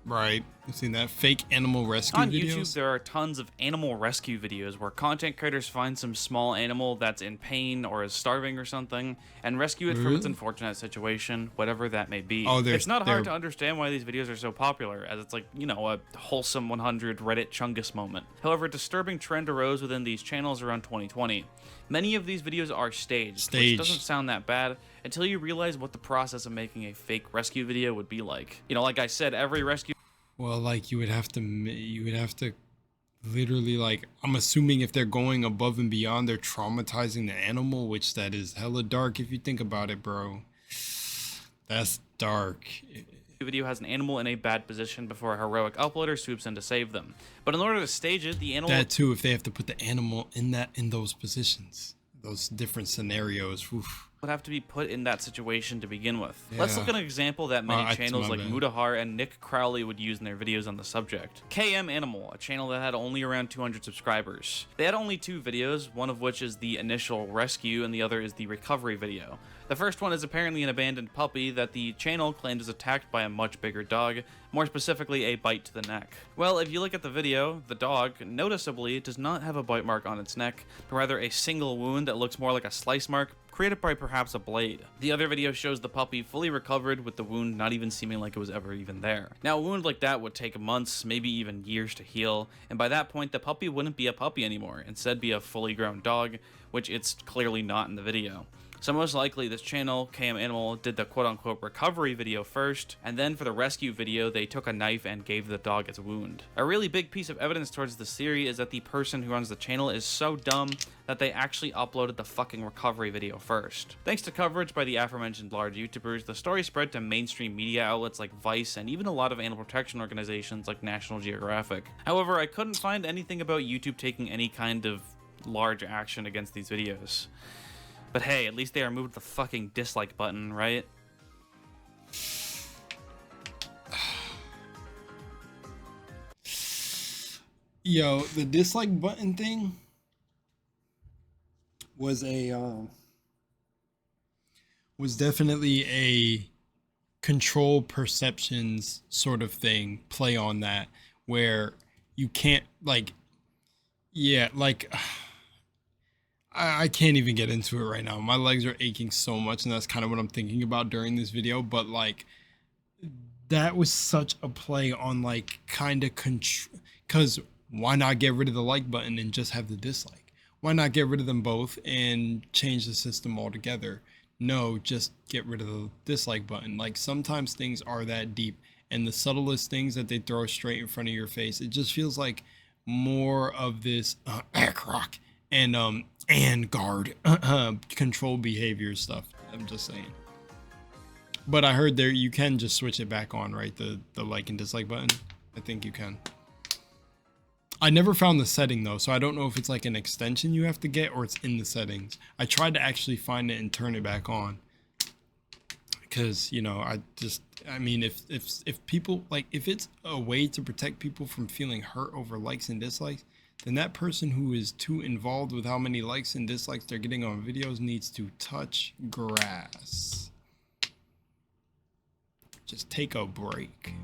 Right. You've seen that fake animal rescue videos? On YouTube, there are tons of animal rescue videos where content creators find some small animal that's in pain or is starving or something and rescue it from its unfortunate situation, whatever that may be. It's not hard to understand why these videos are so popular, as it's like, you know, a wholesome 100 Reddit Chungus moment. However, a disturbing trend arose within these channels around 2020. Many of these videos are staged, which doesn't sound that bad until you realize what the process of making a fake rescue video would be like. You know, like I said, every rescue... Well, like, you would have to literally, like, I'm assuming if they're going above and beyond, they're traumatizing the animal, which that is hella dark if you think about it, bro. That's dark. The video has an animal in a bad position before a heroic uploader swoops in to save them. But in order to stage it, the animal... That too, if they have to put the animal in those positions, those different scenarios. Oof. Would have to be put in that situation to begin with. Yeah. Let's look at an example that many channels like bad. Mudahar and Nick Crowley would use in their videos on the subject. KM Animal, a channel that had only around 200 subscribers. They had only 2 videos, one of which is the initial rescue and the other is the recovery video. The first one is apparently an abandoned puppy that the channel claimed was attacked by a much bigger dog, more specifically a bite to the neck. Well, if you look at the video, the dog, noticeably, does not have a bite mark on its neck, but rather a single wound that looks more like a slice mark, created by perhaps a blade. The other video shows the puppy fully recovered with the wound not even seeming like it was ever even there. Now, a wound like that would take months, maybe even years to heal, and by that point the puppy wouldn't be a puppy anymore, instead be a fully grown dog, which it's clearly not in the video. So most likely this channel, KM Animal, did the quote-unquote recovery video first, and then for the rescue video they took a knife and gave the dog its wound. A really big piece of evidence towards this theory is that the person who runs the channel is so dumb that they actually uploaded the fucking recovery video first. Thanks to coverage by the aforementioned large YouTubers, the story spread to mainstream media outlets like Vice and even a lot of animal protection organizations like National Geographic. However, I couldn't find anything about YouTube taking any kind of large action against these videos. But hey, at least they removed the fucking dislike button, right? Yo, the dislike button thing was definitely a control perceptions sort of thing, play on that, where you can't, like, yeah, like, I can't even get into it right now. My legs are aching so much, and that's kind of what I'm thinking about during this video. But like, that was such a play on like kind of control. Because why not get rid of the like button and just have the dislike? Why not get rid of them both and change the system altogether? No, just get rid of the dislike button. Like, sometimes things are that deep, and the subtlest things that they throw straight in front of your face, it just feels like more of this rock and guard control behavior stuff. I'm just saying. But I heard there you can just switch it back on, right? The like and dislike button. I think you can. I never found the setting though, so I don't know if it's like an extension you have to get or it's in the settings. I tried to actually find it and turn it back on, because, you know, I mean, if people, like, if it's a way to protect people from feeling hurt over likes and dislikes, then that person who is too involved with how many likes and dislikes they're getting on videos needs to touch grass. Just take a break.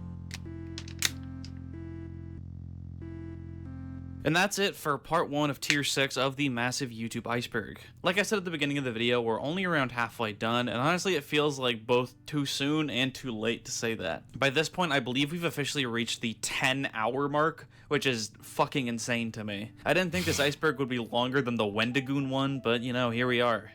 And that's it for part 1 of tier 6 of the massive YouTube iceberg. Like I said at the beginning of the video, we're only around halfway done, and honestly it feels like both too soon and too late to say that. By this point, I believe we've officially reached the 10-hour mark, which is fucking insane to me. I didn't think this iceberg would be longer than the Wendigoon one, but you know, here we are.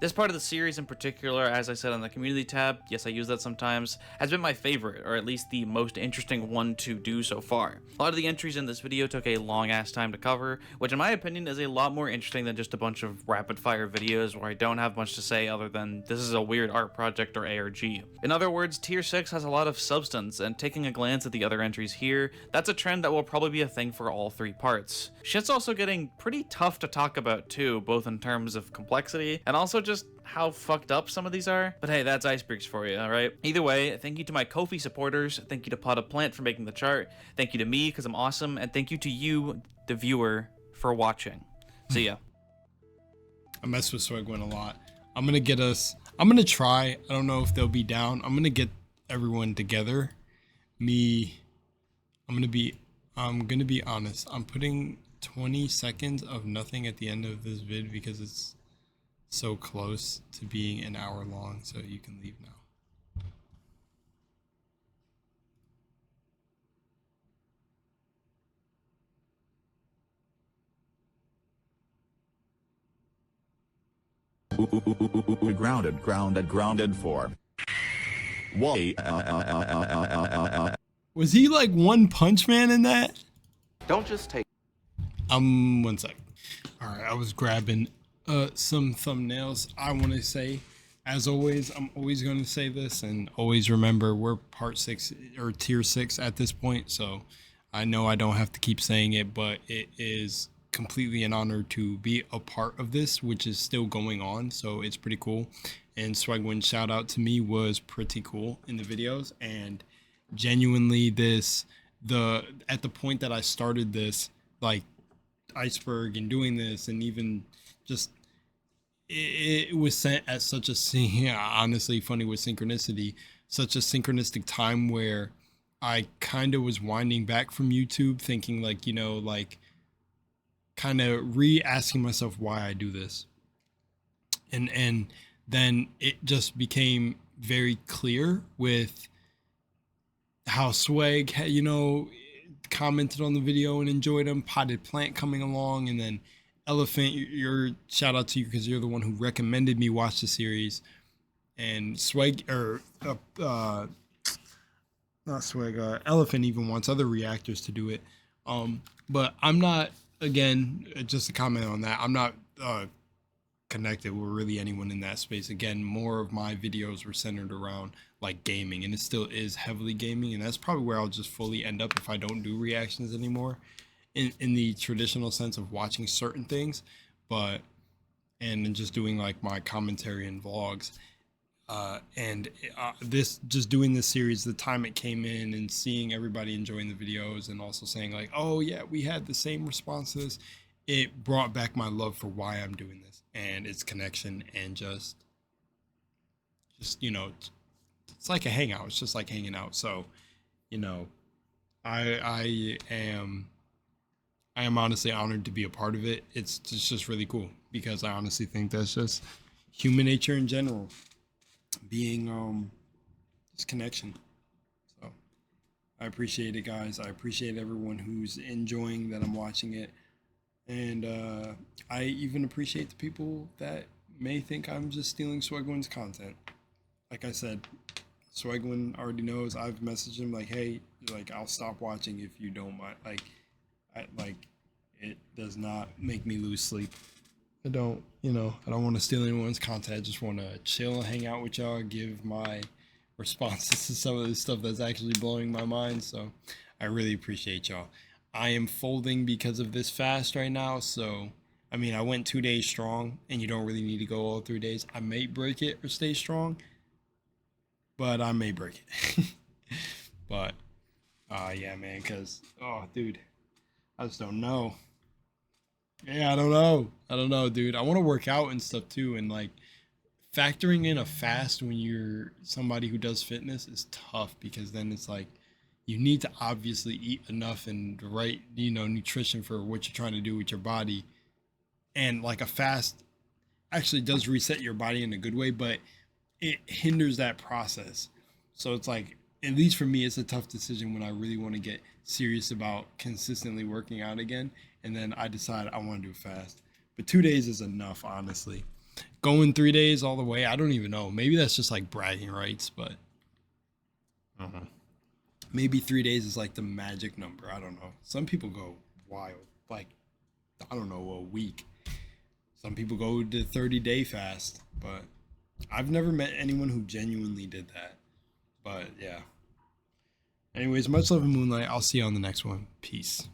This part of the series in particular, as I said on the community tab, yes, I use that sometimes, has been my favorite, or at least the most interesting one to do so far. A lot of the entries in this video took a long ass time to cover, which in my opinion is a lot more interesting than just a bunch of rapid fire videos where I don't have much to say other than this is a weird art project or ARG. In other words, tier 6 has a lot of substance, and taking a glance at the other entries here, that's a trend that will probably be a thing for all 3 parts. Shit's also getting pretty tough to talk about too, both in terms of complexity and also just how fucked up some of these are. But hey, that's icebergs for you, alright? Either way, thank you to my Ko-fi supporters, thank you to Pot of Plant for making the chart, thank you to me because I'm awesome, and thank you to you, the viewer, for watching. See ya. I mess with Swigwin a lot. I'm gonna try, I don't know if they'll be down, I'm gonna get everyone together. I'm gonna be honest, I'm putting 20 seconds of nothing at the end of this vid because it's so close to being an hour long, so you can leave now. Grounded for. Was he like One Punch Man in that? Don't just take. 1 sec. All right, I was grabbing some thumbnails. I want to say as always, I'm always going to say this, and always remember we're part 6 or tier 6 at this point. So I know I don't have to keep saying it, but it is completely an honor to be a part of this, which is still going on. So it's pretty cool. And Swagwin shout out to me was pretty cool in the videos, and genuinely at the point that I started this, like Iceberg and doing this, and even just it was sent at such a honestly funny with synchronicity, such a synchronistic time where I kind of was winding back from YouTube, thinking like, you know, like kind of re-asking myself why I do this, and then it just became very clear with how Swag, you know, commented on the video and enjoyed them, Potted Plant coming along, and then Elephant, your shout out to you because you're the one who recommended me watch the series. And Swag, or not Swag, Elephant even wants other reactors to do it. But I'm not, again, just to comment on that, I'm not connected with really anyone in that space. Again, more of my videos were centered around like gaming, and it still is heavily gaming, and that's probably where I'll just fully end up if I don't do reactions anymore in the traditional sense of watching certain things, but and just doing like my commentary and vlogs, this just doing this series, the time it came in and seeing everybody enjoying the videos and also saying like, oh yeah, we had the same response to this, it brought back my love for why I'm doing this and its connection, and just you know, it's like a hangout. It's just like hanging out. So, you know, I am honestly honored to be a part of it. It's just really cool because I honestly think that's just human nature in general, being just connection. So I appreciate it, guys. I appreciate everyone who's enjoying that I'm watching it, and I even appreciate the people that may think I'm just stealing Swagwin's content. Like I said, Swagwin already knows. I've messaged him like, hey, like I'll stop watching if you don't mind. Like, it does not make me lose sleep. I don't want to steal anyone's content. I just want to chill and hang out with y'all, give my responses to some of this stuff that's actually blowing my mind. So I really appreciate y'all. I am folding because of this fast right now. So, I mean, I went 2 days strong, and you don't really need to go all 3 days. I may break it or stay strong, but I may break it. But yeah, man, because, oh, dude, I just don't know. Yeah, I don't know, dude. I want to work out and stuff too, and like factoring in a fast when you're somebody who does fitness is tough, because then it's like you need to obviously eat enough and the right, you know, nutrition for what you're trying to do with your body. And like a fast actually does reset your body in a good way, but it hinders that process. So it's like, at least for me, it's a tough decision when I really want to get serious about consistently working out again, and then I decide I want to do fast. But 2 days is enough, honestly. Going 3 days all the way, I don't even know. Maybe that's just like bragging rights, but I don't know. Maybe 3 days is like the magic number. I don't know. Some people go wild, like, I don't know, a week. Some people go to 30-day fast, but I've never met anyone who genuinely did that. But yeah. Anyways, much love and Moonlight. I'll see you on the next one. Peace.